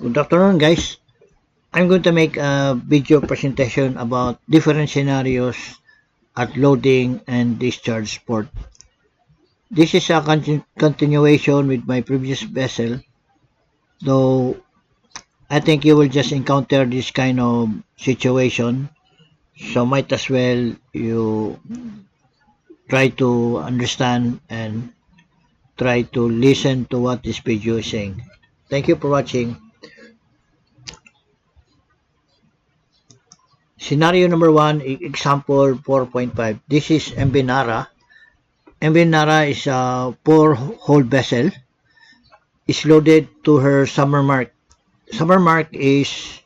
Good afternoon, guys. I'm going to make a video presentation about different scenarios at loading and discharge port. This is a continuation with my previous vessel, though I think you will just encounter this kind of situation, so might as well you try to understand and try to listen to what this video is saying. Thank you for watching. Scenario number 1, example 4.5. This is MV Nara. MV Nara is a 4-hold vessel. Is loaded to her summer mark. Summer mark is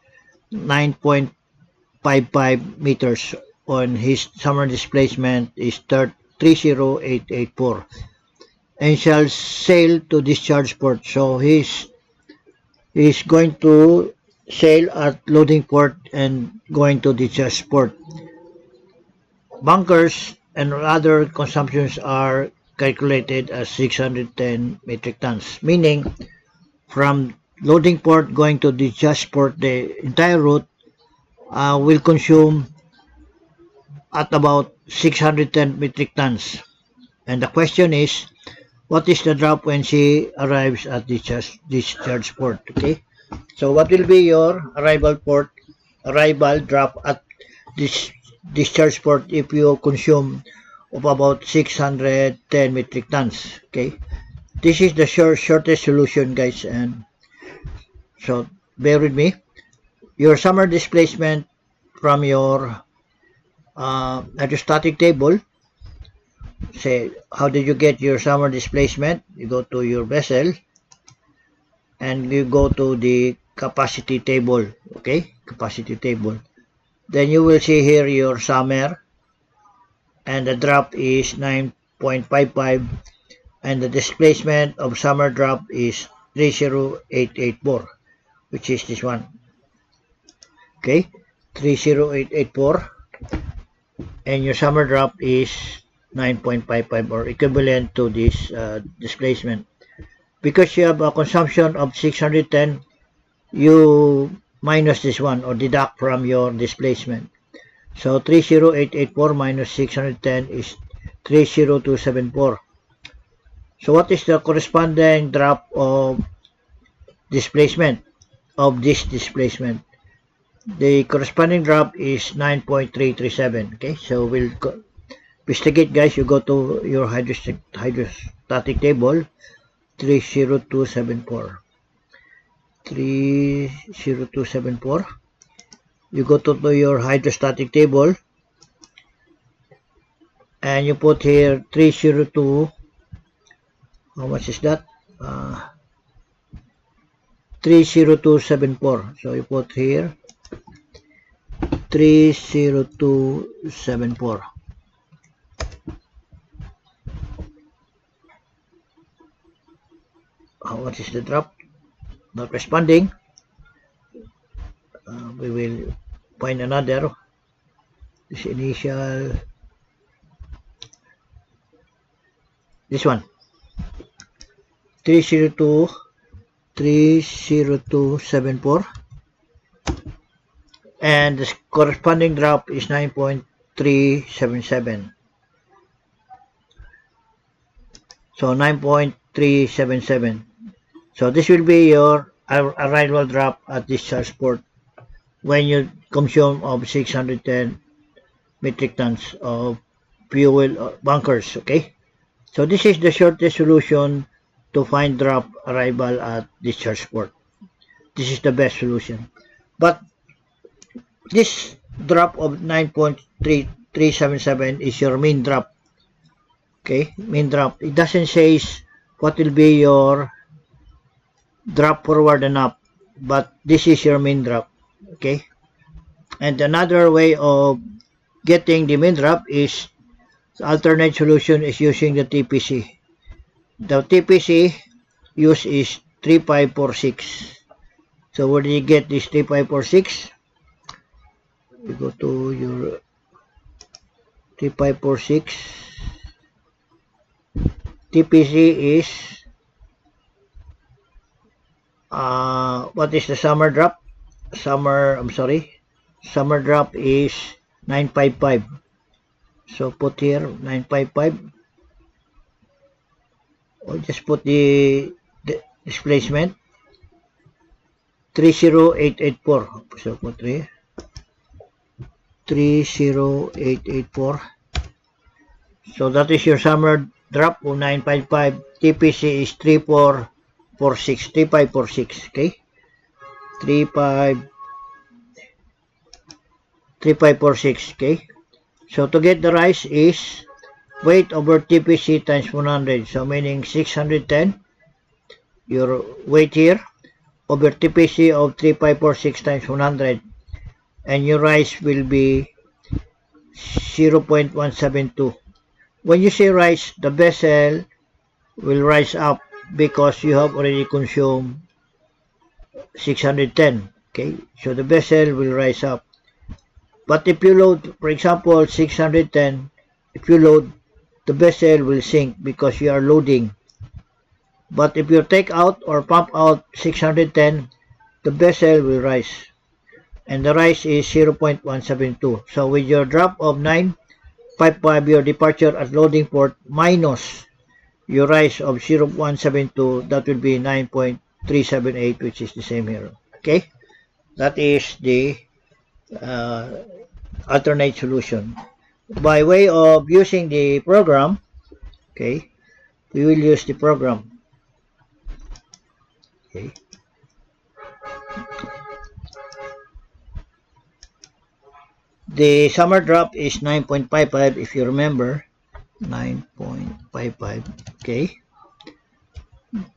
9.55 meters on his summer displacement is 30884 and shall sail to discharge port. So he's going to sail at loading port and going to discharge port. Bunkers and other consumptions are calculated as 610 metric tons, meaning from loading port going to discharge port, the entire route will consume at about 610 metric tons. And the question is, what is the drop when she arrives at discharge port? Okay, so what will be your arrival drop at this discharge port if you consume of about 610 metric tons? Okay, this is the shortest solution, guys, and so bear with me. Your summer displacement from your hydrostatic table. Say, how did you get your summer displacement? You go to your vessel and you go to the capacity table. Okay, capacity table. Then you will see here your summer, and the drop is 9.55, and the displacement of summer drop is 30884, which is this one. Okay, 30884, and your summer drop is 9.55 or equivalent to this displacement. Because you have a consumption of 610, you minus this one or deduct from your displacement. So 30884 minus 610 is 30274. So what is the corresponding drop of displacement of this displacement? The corresponding drop is 9.337. Okay, so we'll investigate, guys. You go to your hydrostatic table, 30274. 30274. You go to your hydrostatic table and you put here 302. How much is that? 30274. So you put here 30274. How much is the drop? Not responding. We will find another. This initial. This one. 30274. And the corresponding drop is 9.377. So 9.377. So this will be your arrival drop at discharge port when you consume of 610 metric tons of fuel bunkers. Okay, so this is the shortest solution to find drop arrival at discharge port. This is the best solution, but this drop of 9.377 is your mean drop. Okay, mean drop. It doesn't say what will be your drop forward and up, but this is your mean drop. Okay, and another way of getting the mean drop is the alternate solution is using the TPC. The TPC use is 3546. So where do you get this 3546? You go to your 3546. TPC is what is the summer drop? Summer drop is 955. So put here 955, or just put the displacement 30884. So put 30884. So that is your summer drop of 955. TPC is 3546. Okay, 3546. Okay, so to get the rise is weight over TPC times 100. So meaning 610, your weight here, over TPC of 3546 times 100, and your rise will be 0.172. When you say rise, the vessel will rise up because you have already consumed 610. Okay, so the vessel will rise up. But if you load, for example, 610, if you load, the vessel will sink because you are loading. But if you take out or pump out 610, the vessel will rise. And the rise is 0.172. So with your drop of 955, your departure at loading port minus your rise of 0.172, that will be 9.378, which is the same here. Okay, that is the alternate solution. By way of using the program, okay, we will use the program. Okay. The summer drop is 9.55, if you remember. 9.55. Okay,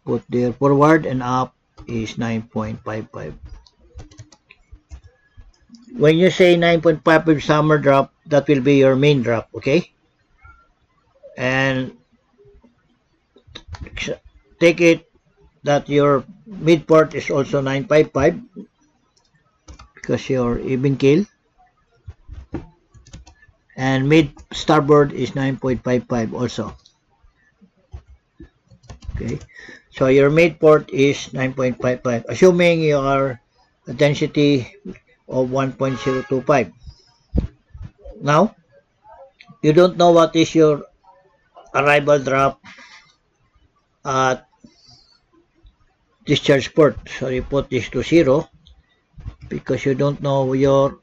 put there forward and up is 9.55. When you say 9.55 summer drop, that will be your main drop. Okay, and take it that your mid port is also 955 because you're even keel, and mid starboard is 9.55 also. Okay, so your mid port is 9.55, assuming you are a density of 1.025. Now, you don't know what is your arrival drop at discharge port, so you put this to 0 because you don't know your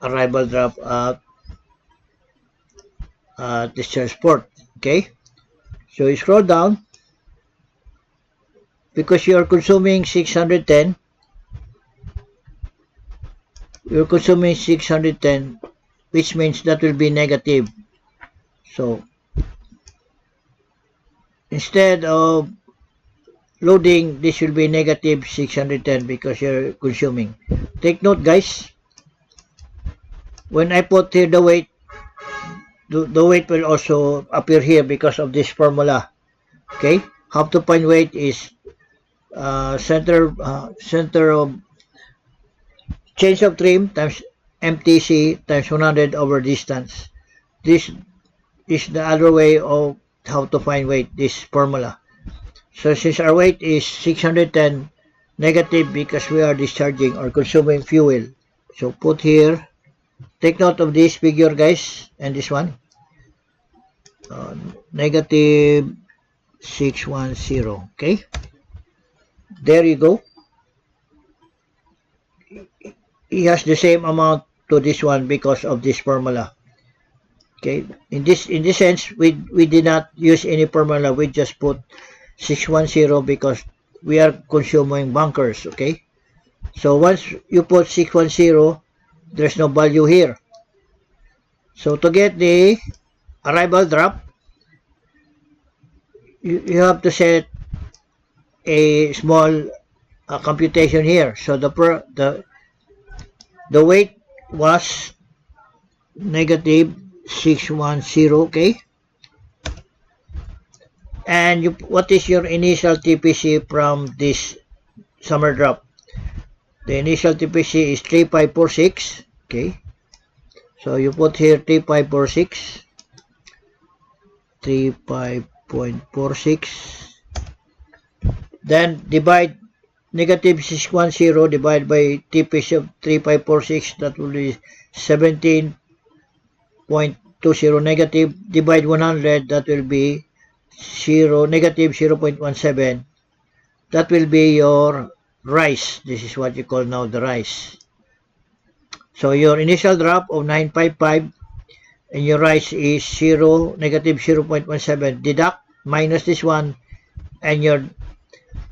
arrival drop at discharge port. Okay, so you scroll down because you are consuming 610. You're consuming 610, which means that will be negative. So instead of loading, this will be negative 610 because you're consuming. Take note, guys, when I put here the weight, the weight will also appear here because of this formula. Okay, how to find weight is center of change of trim times MTC times 100 over distance. This is the other way of how to find weight, this formula. So since our weight is 610, negative because we are discharging or consuming fuel. So put here, take note of this figure, guys, and this one. Negative 610. Okay, there you go. It has the same amount to this one because of this formula. Okay, in this sense, we did not use any formula. We just put 610 because we are consuming bunkers. Okay, so once you put 610, there's no value here. So to get the arrival drop, you have to set a small computation here. So the weight was negative 610. Okay, and what is your initial TPC from this summer drop? The initial TPC is 3546. Okay, so you put here 3546, 35.46, then divide negative 610 divided by TP of 3546, that will be 17.20, negative divide 100, that will be negative 0.17. That will be your rise. This is what you call now the rise. So your initial drop of 955 and your rise is negative 0.17. Deduct minus this one, and your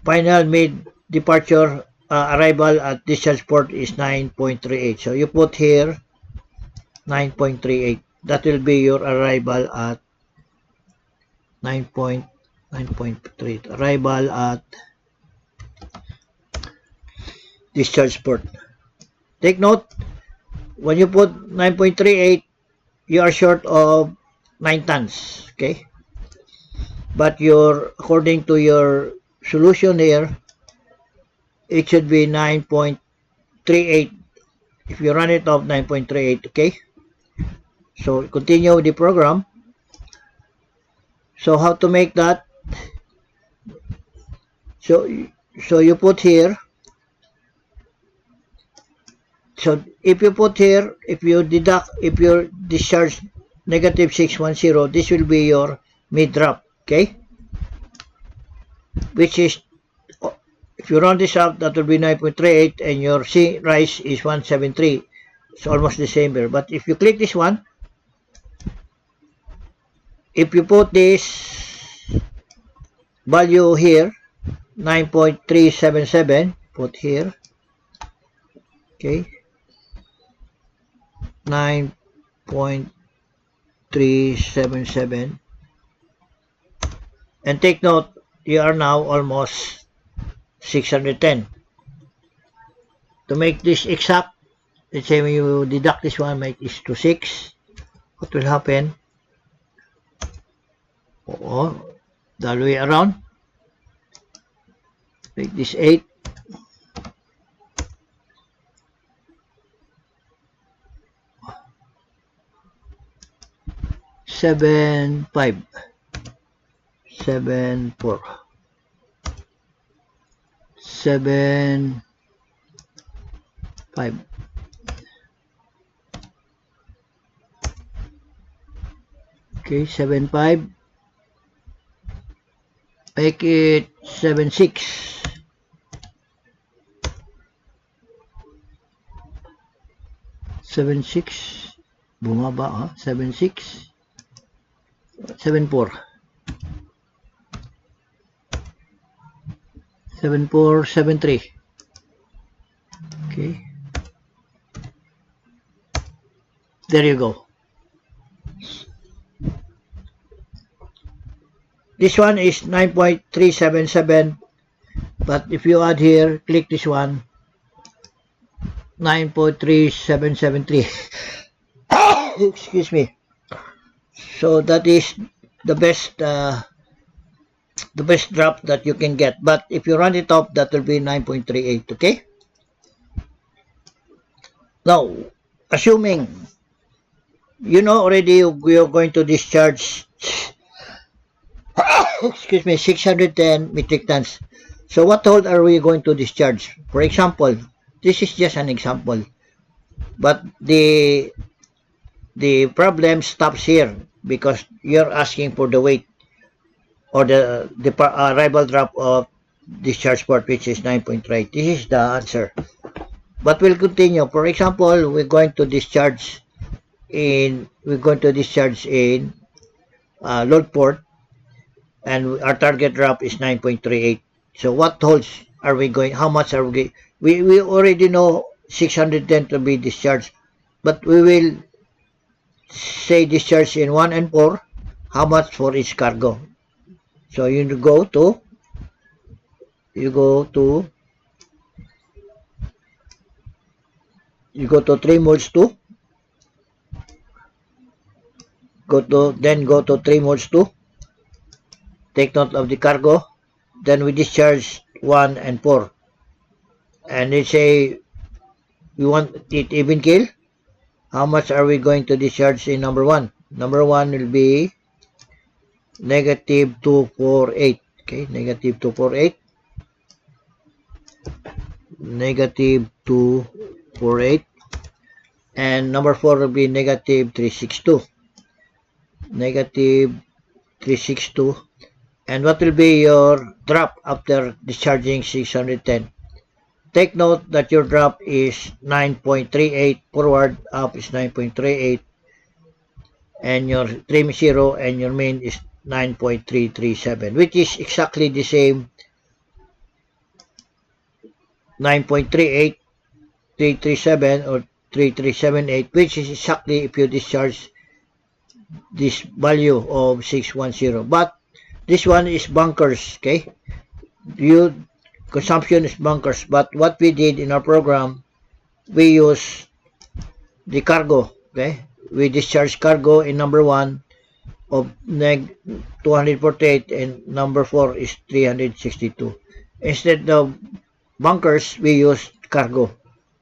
final mid departure arrival at discharge port is 9.38. So you put here 9.38. That will be your arrival at 9.3. Arrival at discharge port. Take note, when you put 9.38, you are short of 9 tons. Okay? But according to your solution here, it should be 9.38. If you run it off, 9.38. Okay? So continue with the program. So how to make that? So you put here. So if you put here, if you discharge negative 610, this will be your mid drop. Okay? Which is, if you round this up, that will be 9.38, and your C rise is 173. It's almost the same here. But if you click this one, if you put this value here, 9.377, put here, okay, 9.377, and take note, you are now almost 610. To make this exact, let's say when you deduct this one, make this to 6, what will happen? The other way around, make this 8, seven, 5, 7, 4, 7, 5. Okay, 7, 5. Make it 7, 6. 7, 6. Bumaba, ha? 7, 6. 7, 4. 7, 4, 7, 3. Okay. There you go. This one is 9.377, but if you add here, click this one, 9.3773. Excuse me. So that is the best drop that you can get. But if you run it up, that will be 9.38. Okay. Now, assuming you know already we are going to discharge excuse me, 610 metric tons. So what hold are we going to discharge? For example, this is just an example, but the problem stops here because you're asking for the weight or the arrival drop of discharge port, which is 9.3. This is the answer. But we'll continue. For example, we're going to discharge in load port, and our target drop is 9.38. So what holds are we going? How much are we? We already know 610 to be discharged, but we will say discharge in 1 and 4. How much for each cargo? So you go to 3 modes 2. Go to 3 modes 2. Take note of the cargo. Then we discharge 1 and 4. And let's say we want it even kill. How much are we going to discharge in number 1? Number 1 will be negative 248. Okay, negative 248. negative 248, and number 4 will be negative 362. Negative 362. And what will be your drop after discharging 610? Take note that your drop is 9.38, forward up is 9.38, and your trim 0 and your main is 9.337, which is exactly the same 9.38, 337 or 3378, which is exactly if you discharge this value of 610. But this one is bunkers, okay? Your consumption is bunkers, but what we did in our program, we use the cargo, okay? We discharge cargo in number 1 of neg 248 and number 4 is 362. Instead of bunkers, we use cargo,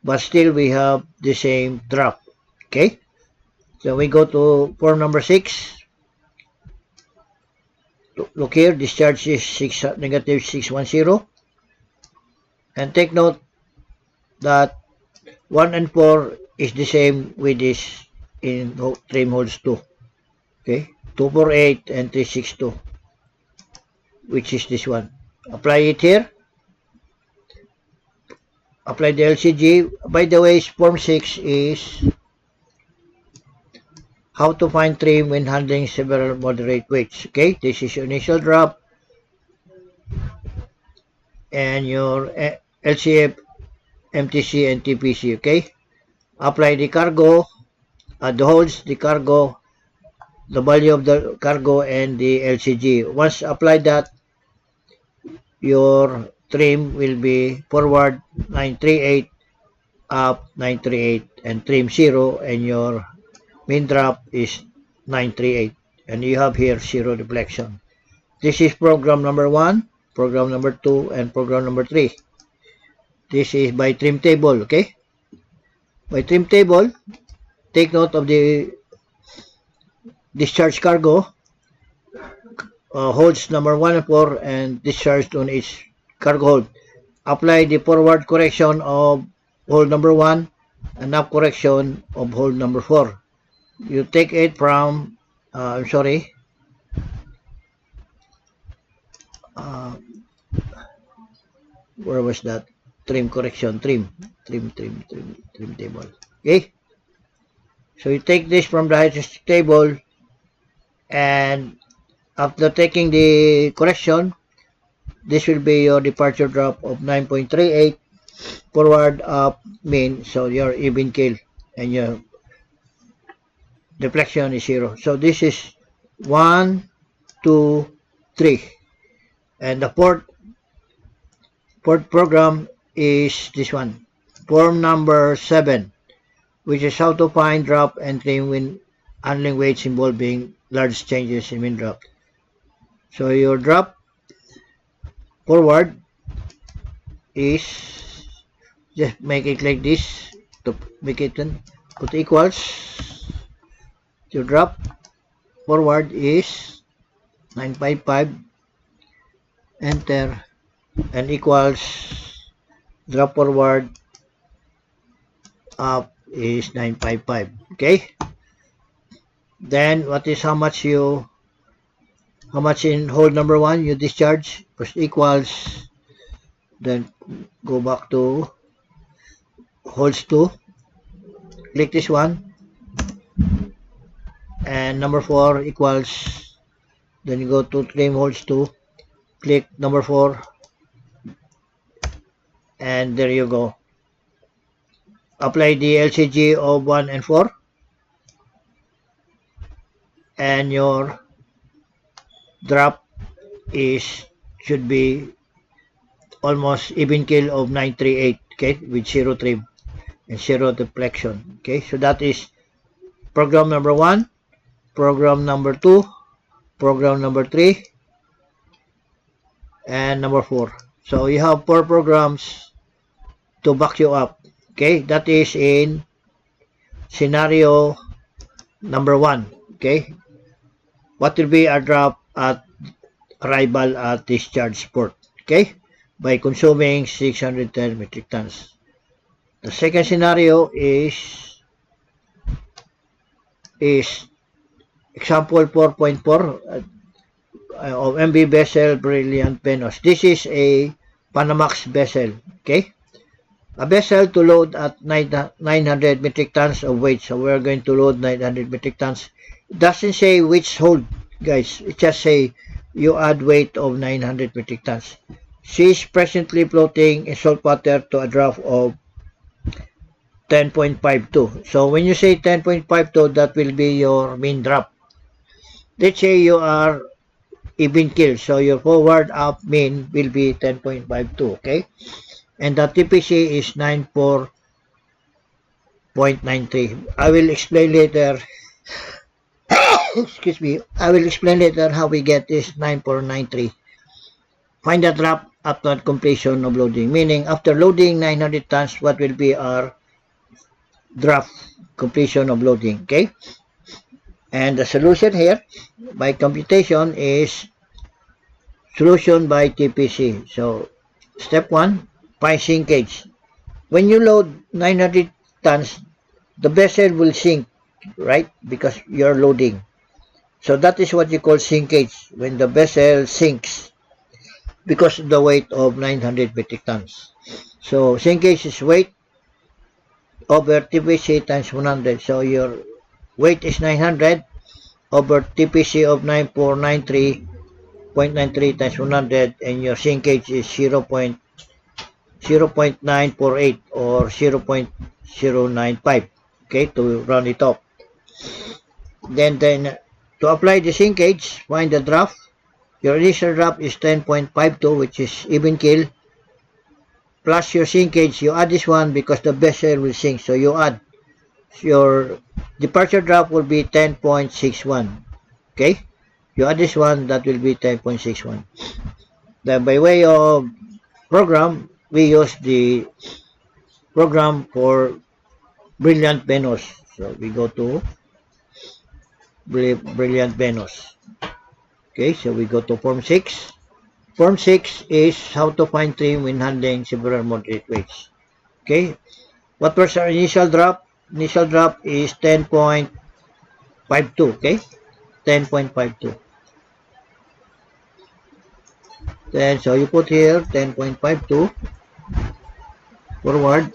but still we have the same drop, okay? So we go to form number 6. Look here, discharge is negative 610. And take note that 1 and 4 is the same with this in trim holes 2. Okay, 248 and 362, which is this one. Apply it here. Apply the LCG. By the way, form 6 is how to find trim when handling several moderate weights. Okay, this is your initial drop and your LCF, MTC, and TPC. Okay, apply the cargo, the holds, the cargo, the value of the cargo, and the LCG. Once apply that, your trim will be forward 938, up 938, and trim 0, and your main drop is 938, and you have here 0 deflection. This is program number 1, program number 2, and program number 3. This is by trim table, okay? By trim table, take note of the discharge cargo, holds number 1 and 4, and discharged on each cargo hold. Apply the forward correction of hold number 1 and up correction of hold number 4. You take it from, I'm sorry, where was that? Trim correction, trim table. Okay? So you take this from the hydrostatic table, and after taking the correction, this will be your departure drop of 9.38, forward, up, main, so your even keel, and your deflection is 0. So this is 1, 2, 3. And the fourth program is this one, form number 7, which is how to find drop and trim when handling weights involving large changes in wind drop. So your drop forward is, just make it like this to make it, put equals, your drop forward is 955, enter, and equals drop forward up is 955. Okay, then what is how much in hold number 1 you discharge, first equals, then go back to holds 2, click this one, and number 4 equals, then you go to trim holds 2, click number 4, and there you go. Apply the LCG of 1 and 4, and your drop should be almost even keel of 938, okay, with 0 trim and 0 deflection. Okay, so that is program number 1, program number 2, program number 3, and number 4. So you have 4 programs to back you up. Okay, that is in scenario number 1. Okay, what will be our drop at arrival at discharge port? Okay, by consuming 610 metric tons. The second scenario is example 4.4 of MV vessel Brilliant Venus. This is a Panamax vessel, okay? A vessel to load at 900 metric tons of weight. So we're going to load 900 metric tons. It doesn't say which hold, guys. It just say you add weight of 900 metric tons. She is presently floating in salt water to a draft of 10.52. So when you say 10.52, that will be your mean drop. Let's say you are even keel, so your forward up mean will be 10.52, okay? And the TPC is 94.93. I will explain later. Excuse me. I will explain later how we get this 9493. Find the drop after completion of loading. Meaning, after loading 900 tons, what will be our draft completion of loading, okay? And the solution here by computation is solution by TPC. So, step 1, find sinkage. When you load 900 tons, the vessel will sink, right? Because you're loading. So that is what you call sinkage, when the vessel sinks because of the weight of 900 metric tons. So sinkage is weight over TPC times 100. So your weight is 900 over TPC of 9493.93 times 100, and your sinkage is 0.948 or 0.095, okay, to round it up. Then to apply the sinkage, find the draft. Your initial draft is 10.52, which is even keel, plus your sinkage. You add this one because the vessel will sink, so you add. Your departure draft will be 10.61, okay? You add this one, that will be 10.61. Then by way of program, we use the program for Brilliant Venus. So we go to Brilliant Venus. Okay, so we go to Form 6. Form 6 is how to find trim when handling severe moderate weights. Okay, what was our initial drop? Initial drop is 10.52, okay? 10.52. Then, so you put here 10.52 forward.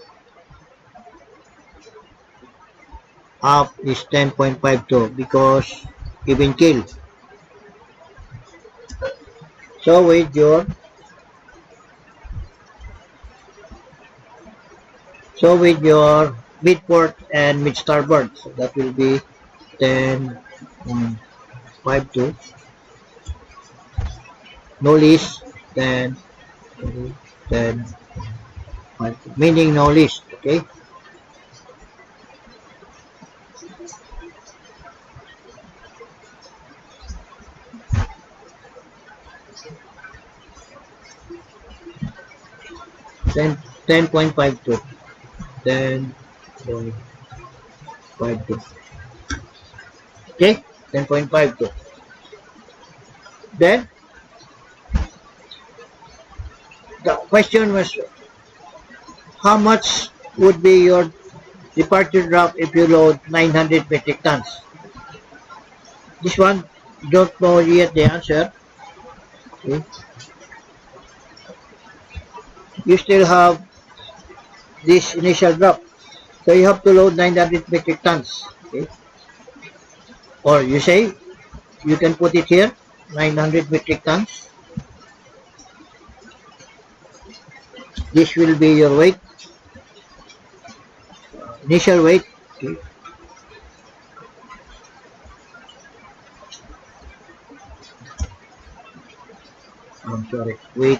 Up is 10.52 because even keel. So with your mid port and mid starboard, so that will be 10.52. No least, then 10, meaning no least, okay? Then 10.52. 10.52. Okay? 10.52. Then the question was, how much would be your departure drop if you load 900 metric tons? This one, don't know yet the answer. Okay. You still have this initial drop. So you have to load 900 metric tons. Okay. Or you say, you can put it here, 900 metric tons. This will be your weight, initial weight. Okay. I'm sorry, weight.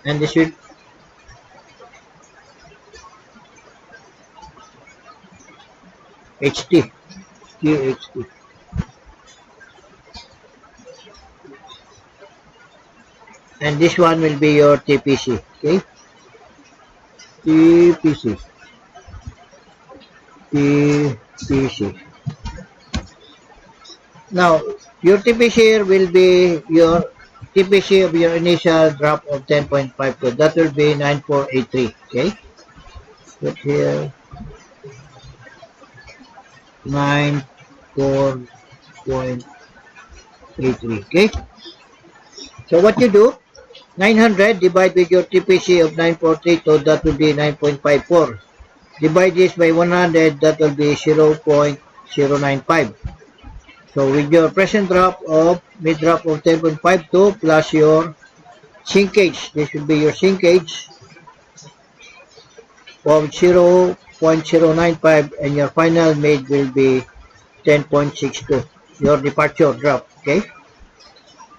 And this will HT, QHT. And this one will be your TPC, okay? TPC. TPC. Now, your TPC here will be your TPC of your initial drop of 10.52. That will be 9483. Okay? Put here 94.83. Okay? So what you do, 900 divide with your TPC of 9432, that will be 9.54. Divide this by 100, that will be 0.095. So with your present drop of mid drop of 10.52 plus your sinkage, this will be your sinkage of 0.095, and your final mid will be 10.62. Your departure drop. Okay.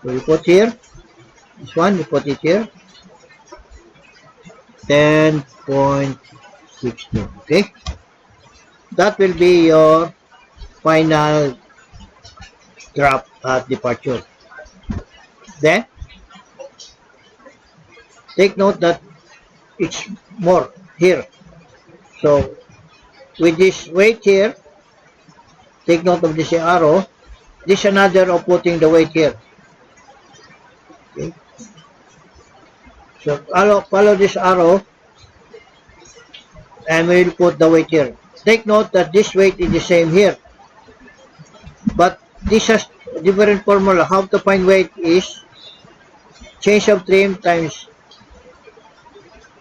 So you put here this one, you put it here 10.62. Okay. That will be your final drop at departure. Then take note that it's more here. So with this weight here, take note of this arrow. This is another of putting the weight here. Okay. So follow this arrow and we'll put the weight here. Take note that this weight is the same here, but this has different formula. How to find weight is change of trim times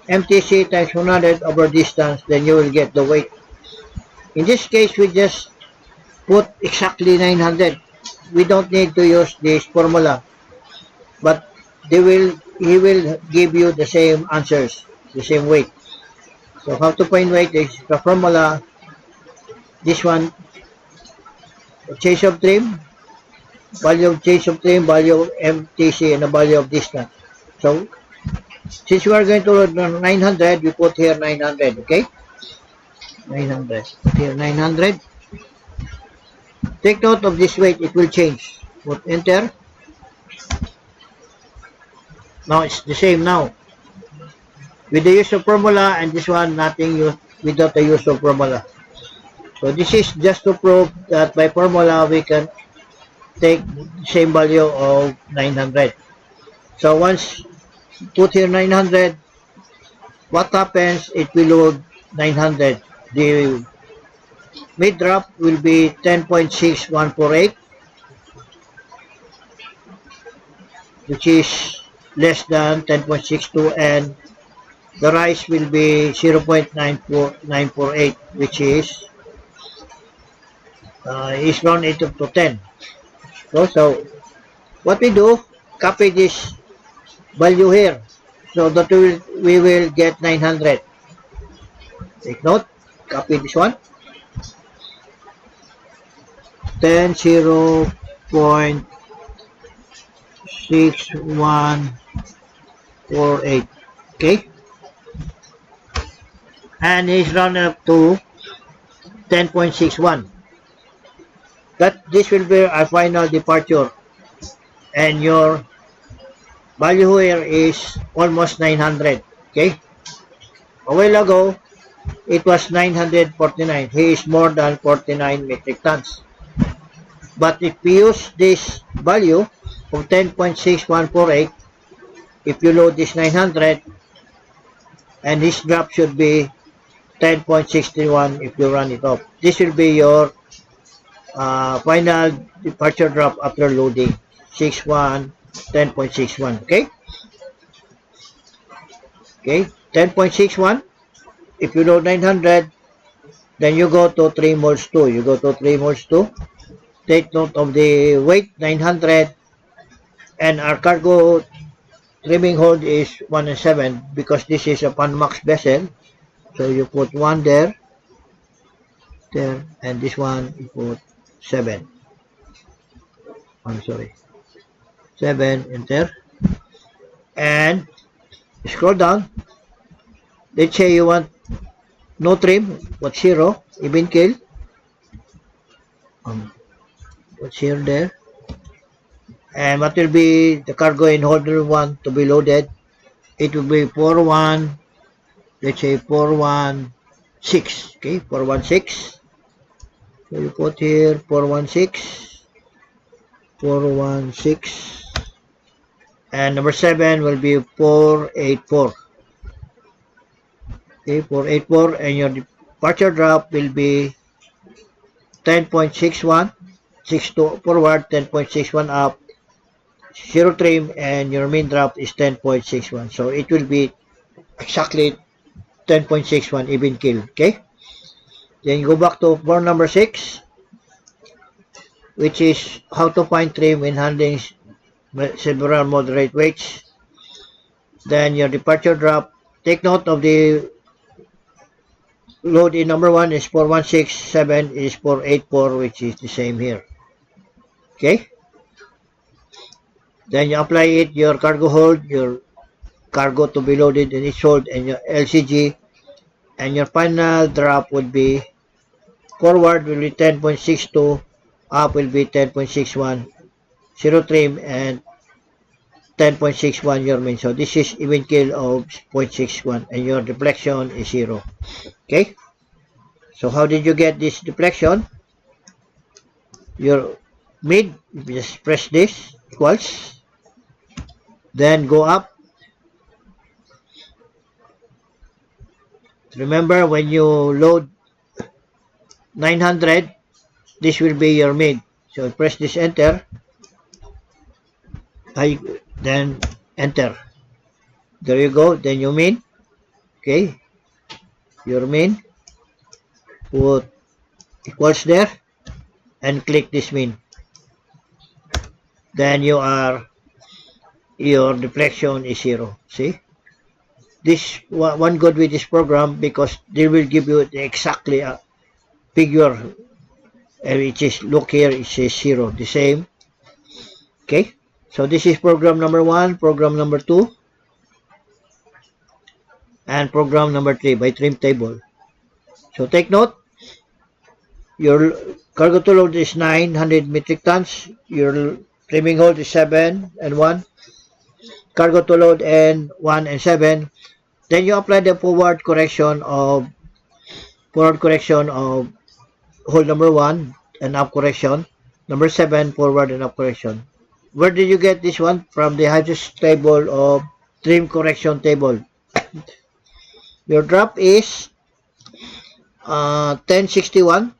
MTC times 100 over distance, then you will get the weight. In this case, we just put exactly 900. We don't need to use this formula, but he will give you the same answers, the same weight. So how to find weight is the formula. This one, change of trim, value of change of trim, value of MTC, and the value of distance. So since we are going to load 900, we put here 900. Okay, 900. Put here 900. Take note of this weight, it will change. Put enter. Now it's the same now. With the use of formula, and this one nothing use without the use of formula. So this is just to prove that by formula we can take the same value of 900. So once put here 900, what happens? It will load 900. The mid drop will be 10.6148, which is less than 10.62, and the rise will be 0.948, which is round 8 up to 10. So what we do, copy this value here so that we will get 900. Take note, copy this one. Then 0.6148. Okay, and it's rounded up to 10.61. That this will be our final departure, and your value here is almost 900. Okay, a while ago it was 949. He is more than 49 metric tons. But if you use this value of 10.6148, if you load this 900, and this drop should be 10.61 if you run it off. This will be your final departure drop after loading 10.61. Okay, 10.61. If you load 900, then you go to 3 moles 2. You go to 3 moles 2. Take note of the weight 900, and our cargo trimming hold is 1 and 7 because this is a Panamax vessel. So you put 1 there, and this one you put 7. I'm sorry, 7, enter, and scroll down. Let's say you want no trim, put 0, even kill. Put 0 there. And what will be the cargo in holder 1 to be loaded? It will be 41, let's say 416. Okay, 416. So you put here 416, 416, and number 7 will be 484. Okay, 484, and your departure drop will be 10.61, 62 forward, 10.61 up, 0 trim, and your main drop is 10.61. So it will be exactly 10.61 even kill. Okay, then you go back to form number 6, which is how to find trim when handling several moderate weights. Then your departure drop, take note of the load in number 1 is 416, 7 is 484, which is the same here. Okay, then you apply it, your cargo hold, your cargo to be loaded and it's hold, and your LCG, and your final drop would be forward will be 10.62, up will be 10.61, 0 trim, and 10.61 your main. So this is even kill of 0.61, and your deflection is 0. Okay, so how did you get this deflection? Your mid, just press this equals, then go up. Remember, when you load 900, this will be your mid. So press this enter, then enter. There you go. Then you min. Okay, your min, put equals there, and click this min. Then your deflection is 0. See, this one good with this program, because they will give you exactly a figure, which is, look here, it says 0, the same. Okay, so this is program number 1, program number 2, and program number 3 by trim table. So take note, your cargo to load is 900 metric tons, your trimming hold is 7 and 1, cargo to load and 1 and 7. Then you apply the forward correction of hold number 1 and up correction, number 7 forward and up correction. Where did you get this one? From the Hodges table of trim correction table. Your drop is 1061.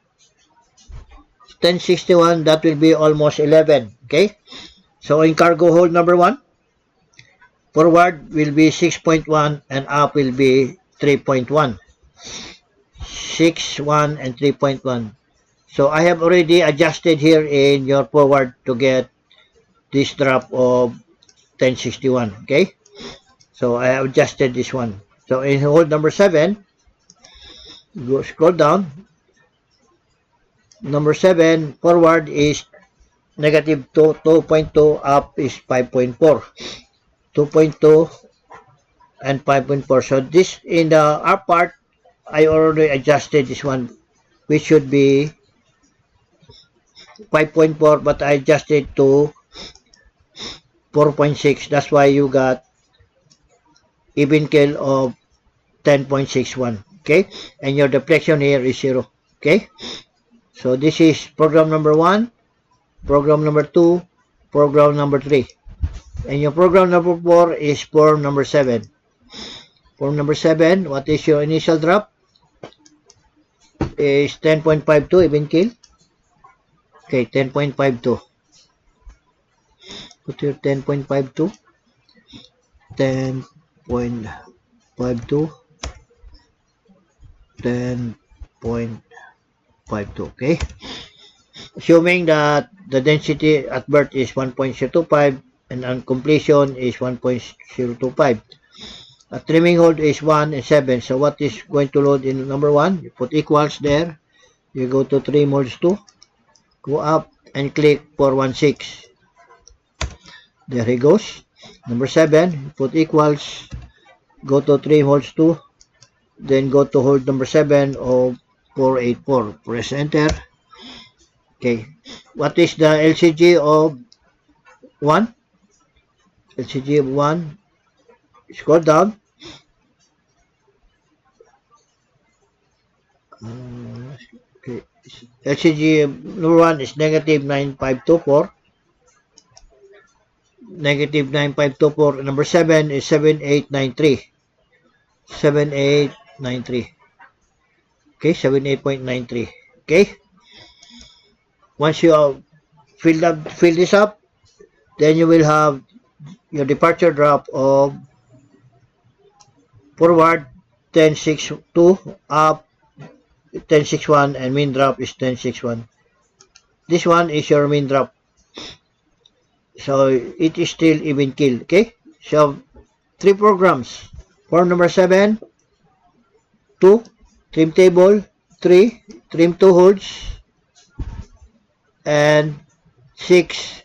1061, that will be almost 11. Okay, so in cargo hold number 1, forward will be 6.1 and up will be 3.1. 6, 1, and 3.1. So I have already adjusted here in your forward to get this drop of 1061. Okay, so I have adjusted this one. So in hold number 7, go scroll down. Number 7 forward is negative 2.2, up is 5.4. 2.2 and 5.4. So this, in the up part, I already adjusted this one, which should be 5.4, but I adjusted to 4.6. That's why you got even kill of 10.61. Okay, and your deflection here is 0. Okay, so this is program number 1, program number 2, program number 3, and your program number 4 is form number 7. Form number 7, what is your initial drop? Is 10.52 even kill. Okay, 10.52. Put here 10.52. 10.52. 10.52. Okay. Assuming that the density at birth is 1.025 and on completion is 1.025. A trimming hold is 1 and 7. So what is going to load in number 1? You put equals there. You go to trim holds 2. Go up and click 416. There he goes. Number 7. You put equals. Go to trim holds 2. Then go to hold number 7 of 484. Press enter. Okay. What is the LCG of 1? LCG of 1. Scroll down. Okay. LCG number 1 is negative 9524. Negative 9524. Number 7 is 7893. 7893. Okay, 78.93. Okay. Once you fill this up, then you will have your departure drop of forward 1062, up 1061, and mean drop is 1061. This one is your mean drop. So it is still even kill. Okay. So 3 programs. Form number 7, 2, trim table, 3, trim 2 holds, and 6,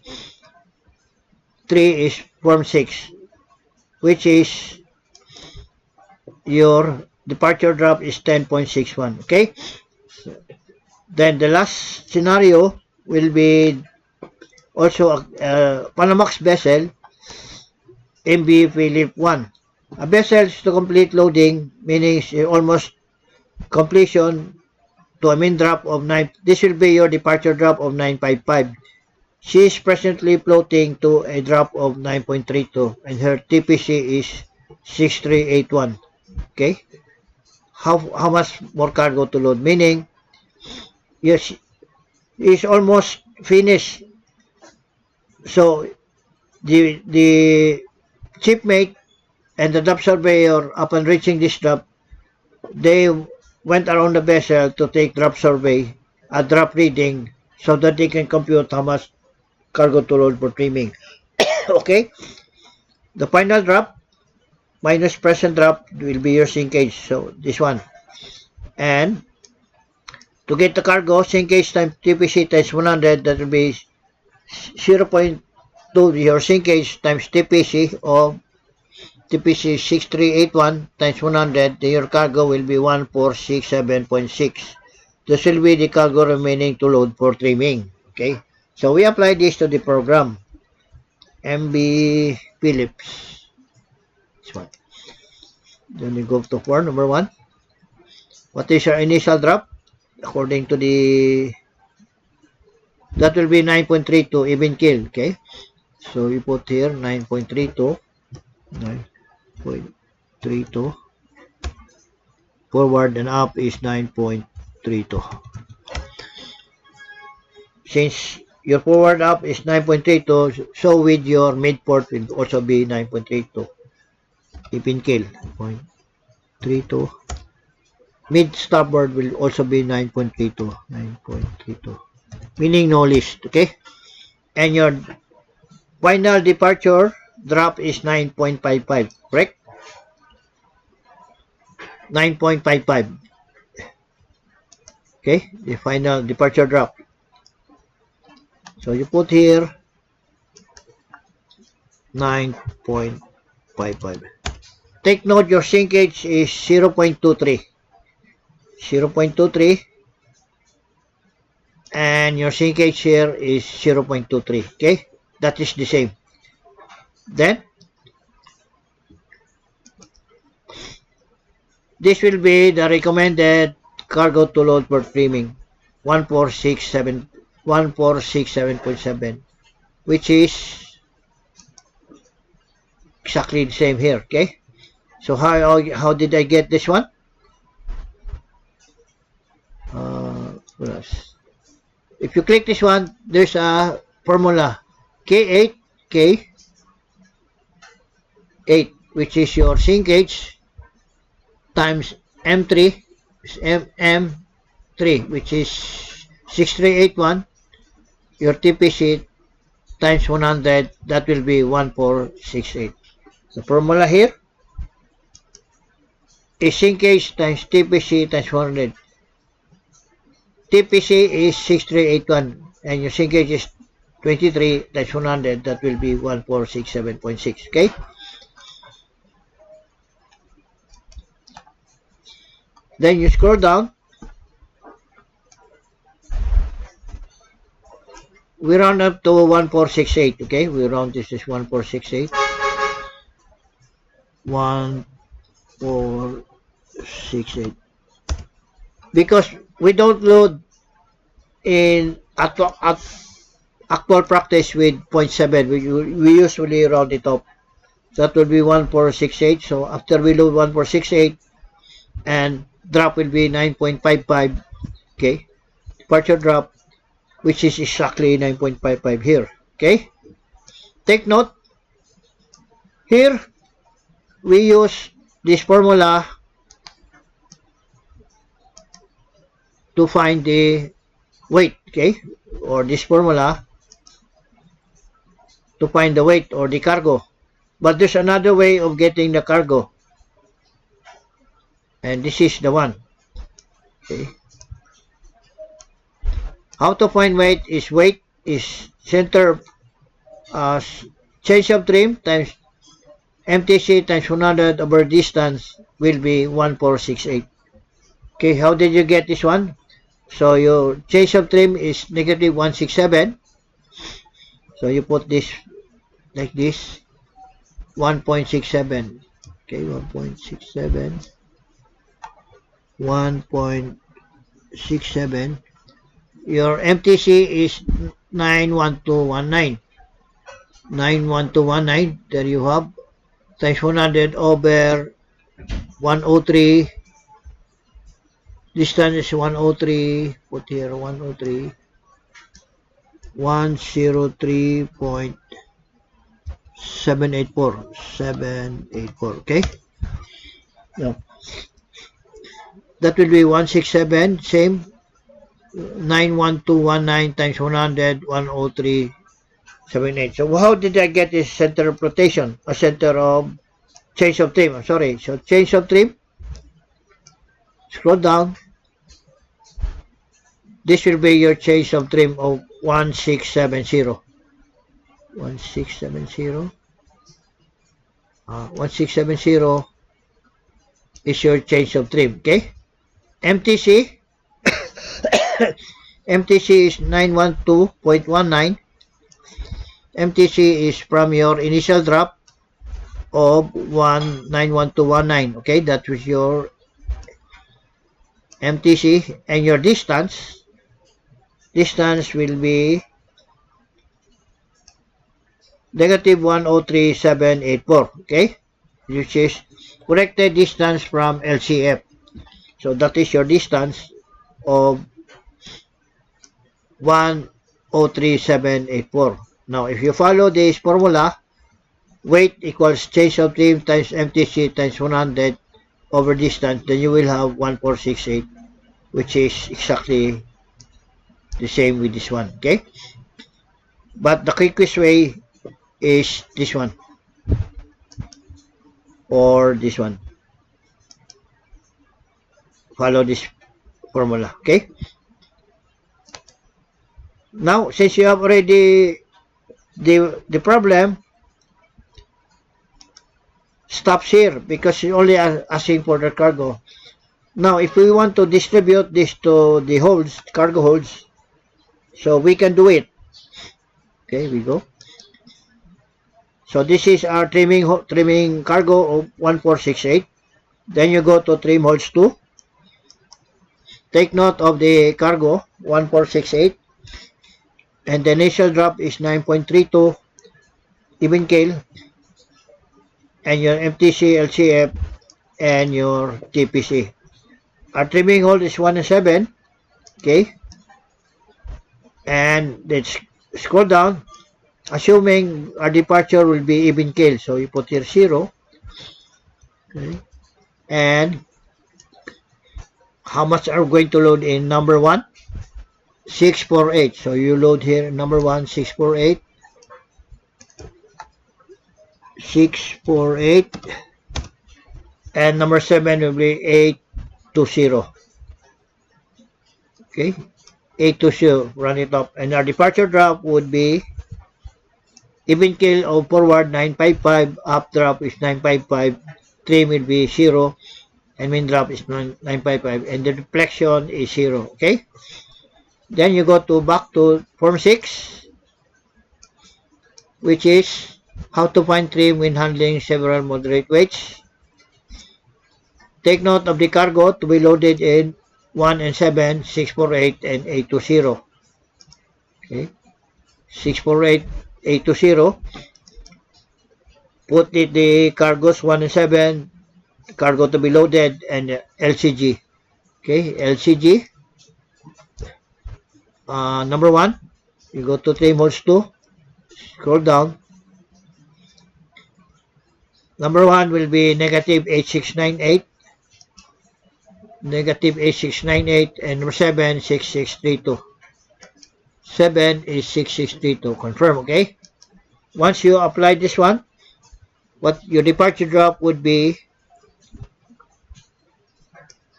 3 is form 6, which is your departure drop is 10.61. Okay. Then the last scenario will be also a Panamax vessel, MV Philip 1. A vessel is to complete loading, meaning almost completion to a mean drop of 9. This will be your departure drop of 955. She is presently floating to a drop of 9.32 and her TPC is 6381. Okay? How much more cargo to load? Meaning, yes, is almost finished. So the shipmate and the drop surveyor, upon reaching this drop, they went around the vessel to take drop survey, a drop reading, so that they can compute how much cargo to load for trimming. Okay? The final drop minus present drop will be your sinkage. So this one. And to get the cargo, sinkage times TPC times 100, that will be 0.2. Your sinkage times TPC of TPC 6381 times 100, then your cargo will be 1467.6. This will be the cargo remaining to load for trimming. Okay? So we apply this to the program. MB Phillips. This one. Then we go to form number 1. What is your initial drop? According to the... That will be 9.32 even kill. Okay? So we put here 9.32. 9.32. Forward and up is 9.32. Since your forward up is 9.32, so with your midport will also be 9.32. Even kill 0.32. Mid starboard will also be 9.32. 9.32. Meaning no list. Okay? And your final departure drop is 9.55. Correct? 9.55. Okay? The final departure drop. So you put here 9.55. Take note your sinkage is 0.23. 0.23. And your sinkage here is 0.23. Okay? That is the same. Then, this will be the recommended cargo to load for trimming 1467.7, which is exactly the same here. Okay? So how did I get this one? If you click this one, there's a formula K8, K8, which is your sinkage times M3, M3, which is 6381, your TPC times 100, that will be 1468. The formula here is sinkage times TPC times 100. TPC is 6381 and your sinkage is 23 times 100, that will be 1467.6. Okay? Then you scroll down. We round up to 1468. Okay? We round this is 1468. 1468. Because we don't load at actual practice with 0.7, we usually round it up. That will be 1468. So after we load 1468 and drop will be 9.55. Okay, departure drop, which is exactly 9.55 here. Okay, take note, here we use this formula to find the weight, okay, or this formula to find the weight or the cargo. But there's another way of getting the cargo, and this is the one. Okay, how to find weight is center change of trim times MTC times 100 over distance will be 1468. Okay, how did you get this one? So your change of trim is negative 167. So you put this like this, 1.67. Okay, 1.67. 1.67. Your MTC is 91219. 91219. There you have. Times 100 over 103. Distance is 103. Put here 103. 103.784. 784. Okay. Now, that will be 167. Same. 91219 times 100. 103.78. So how did I get this center of rotation? A center of change of trim. I'm sorry. So change of trim. Scroll down. This will be your change of trim of 1670. 1670. 1670 is your change of trim. Okay. MTC. MTC is 912.19. MTC is from your initial drop of 91219. Okay, that was your MTC, and your distance will be negative 103.784. Okay, which is corrected distance from LCF. So that is your distance of 103.784. Now, if you follow this formula, weight equals change of trim times MTC times 100 over distance, then you will have 1468, which is exactly the same with this one. Okay, but the quickest way is this one or this one. Follow this formula. Okay, now since you have already the problem stops here because you're only asking for the cargo. Now if we want to distribute this to the holds, cargo holds, so we can do it. Okay, we go. So this is our trimming cargo of 1468. Then you go to trim holds 2. Take note of the cargo 1468, and the initial drop is 9.32 even keel, and your MTC, LCF, and your TPC. Our trimming hold is 1 and 7. Okay, and let's scroll down. Assuming our departure will be even keel, so you put here 0. Okay, and how much are we going to load in number 1? 648. So you load here number 1, 648. 648. And number 7 will be 820. Okay, 820. Run it up. And our departure drop would be even keel of forward 955. Up drop is 955. Trim will be 0. And main drop is 955. And the deflection is 0. Okay. Then you go back to form 6, which is how to find trim when handling several moderate weights. Take note of the cargo to be loaded in 1 and 7, 648, and 820. Okay, 648820. Put the cargos 1 and 7, cargo to be loaded, and LCG. Okay, LCG. Number 1, you go to trim holes 2, scroll down. Number 1 will be negative 8698, negative 8698, and number 7, 6632. 7 is 6632. Confirm, okay? Once you apply this one, what your departure drop would be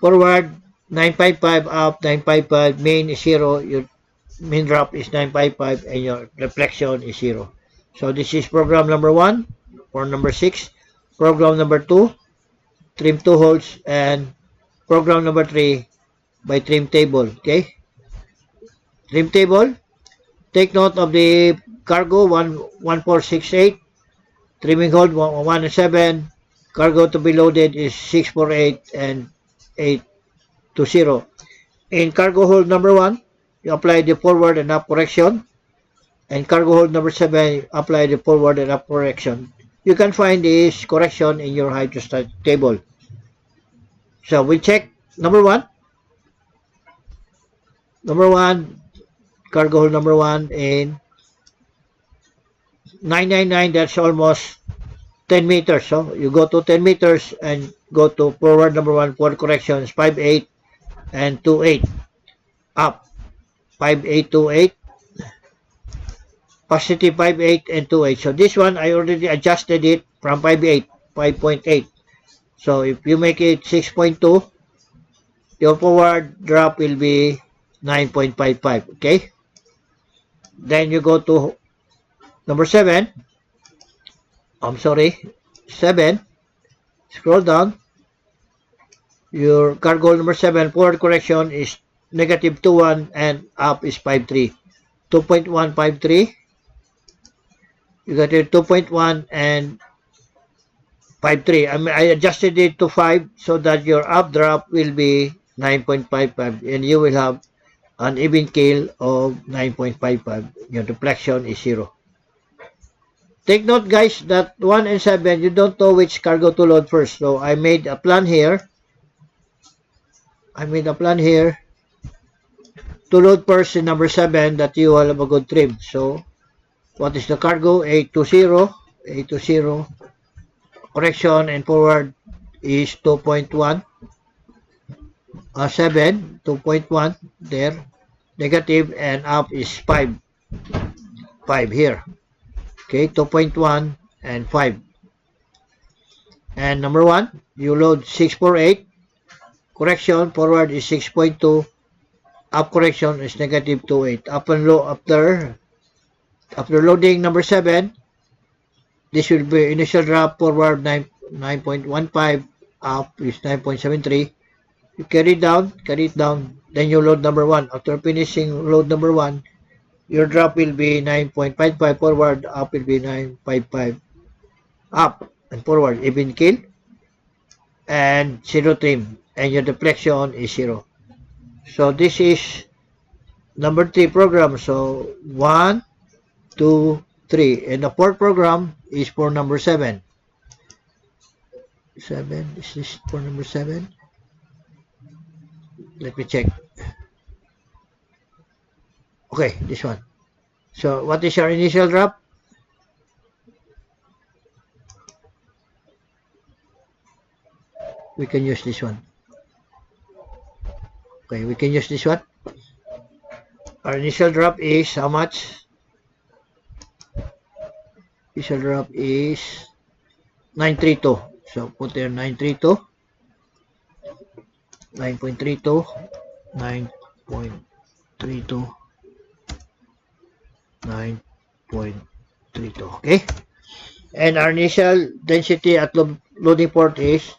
forward 955, up 955, main is 0, your main drop is 955, and your reflection is 0. So this is program number 1 or number 6. Program number 2, trim 2 holes, and program number 3 by trim table. Okay? Trim table, take note of the cargo 1468, trimming hole 1 and 7, cargo to be loaded is 648 and 820. In cargo hold number 1, you apply the forward and up correction, and cargo hold number 7, apply the forward and up correction. You can find this correction in your hydrostat table. So we check number 1. Number 1, cargo hold number 1 in 999, that's almost 10 meters. So you go to 10 meters and go to forward number 1, forward correction is 58 and 28. Up 5828, positive 58 and 28. So this one I already adjusted it from 58, 5.8. So if you make it 6.2, your forward drop will be 9.55. Okay. Then you go to number 7. I'm sorry, 7. Scroll down. Your cargo number 7 forward correction is negative 21 and up is 53. 2.153. You got it 2.1 and 53. I adjusted it to 5 so that your up drop will be 9.55 and you will have an even keel of 9.55. Your deflection is 0. Take note guys that 1 and 7 you don't know which cargo to load first. So I made a plan here. To load first in number 7 that you will have a good trim. So what is the cargo? 820. Correction and forward is 2.1. 7, 2.1 there. Negative and up is 5. 5 here. Okay, 2.1 and 5. And number 1, you load 648. Correction, forward is 6.2. Up correction is negative 28. After loading number 7, this will be initial drop, forward 9.15, up is 9.73. You carry it down, then you load number 1. After finishing load number 1, your drop will be 9.55 forward, up will be 9.55 up and forward, even keel, and 0 trim, and your deflection is 0. So this is number 3 program. So 1, 2, 3, and the 4th program is for number 7. 7, is this for number 7? Let me check. Okay, this one. So what is your initial drop? We can use this one. Okay, we can use this one. Our initial drop is how much? Initial drop is 932. So put there 932. 9.32. 9.32. 9.32. Okay. And our initial density at loading port is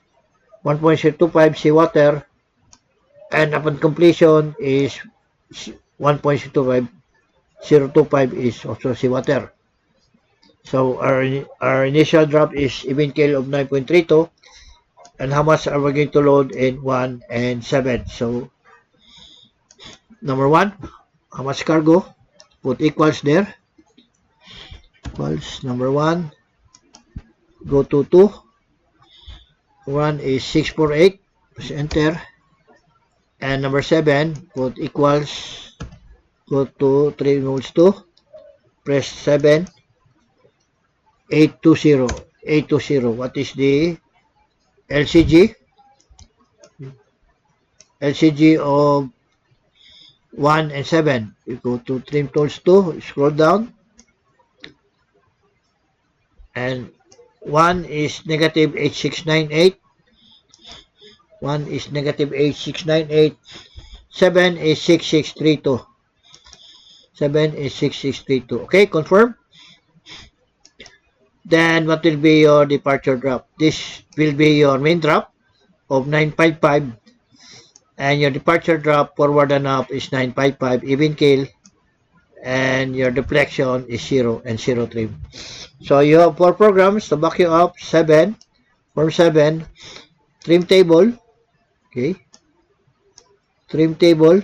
1.025 seawater, and upon completion is 1.025. 0.25 is also seawater. So our initial drop is even keel of 9.32. And how much are we going to load in 1 and 7? So number 1, how much cargo? put equals there, equals number 1, go to 2, 1 is 648, press enter, and number 7, put equals, go to 3 modes 2, press 7, 820, 820, what is the LCG? LCG of 1 and 7. You go to trim tools 2, scroll down, and 1 is negative 8698, 1 is negative 8698, 7 is 6632, 7 is 6632. Okay, confirm. Then what will be your departure drop? This will be your main drop of 955, and your departure drop forward and up is 955, even kill, and your deflection is 0 and 0 trim. So you have 4 programs to back you up. 7, form 7, trim table, okay, trim table,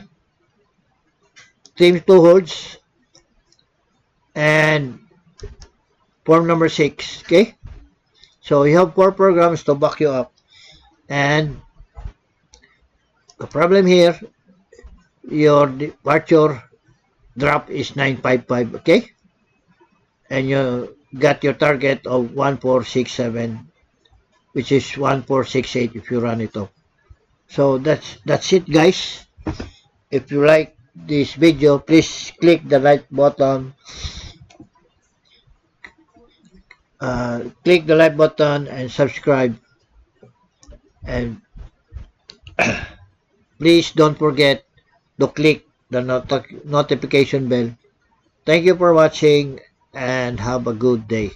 trim 2 holds, and form number 6, okay. So you have 4 programs to back you up, and the problem here, your departure drop is 955, okay, and you got your target of 1467, which is 1468 if you run it off. So that's it, guys. If you like this video, please click the like button, and subscribe, and please don't forget to click the notification bell. Thank you for watching, and have a good day.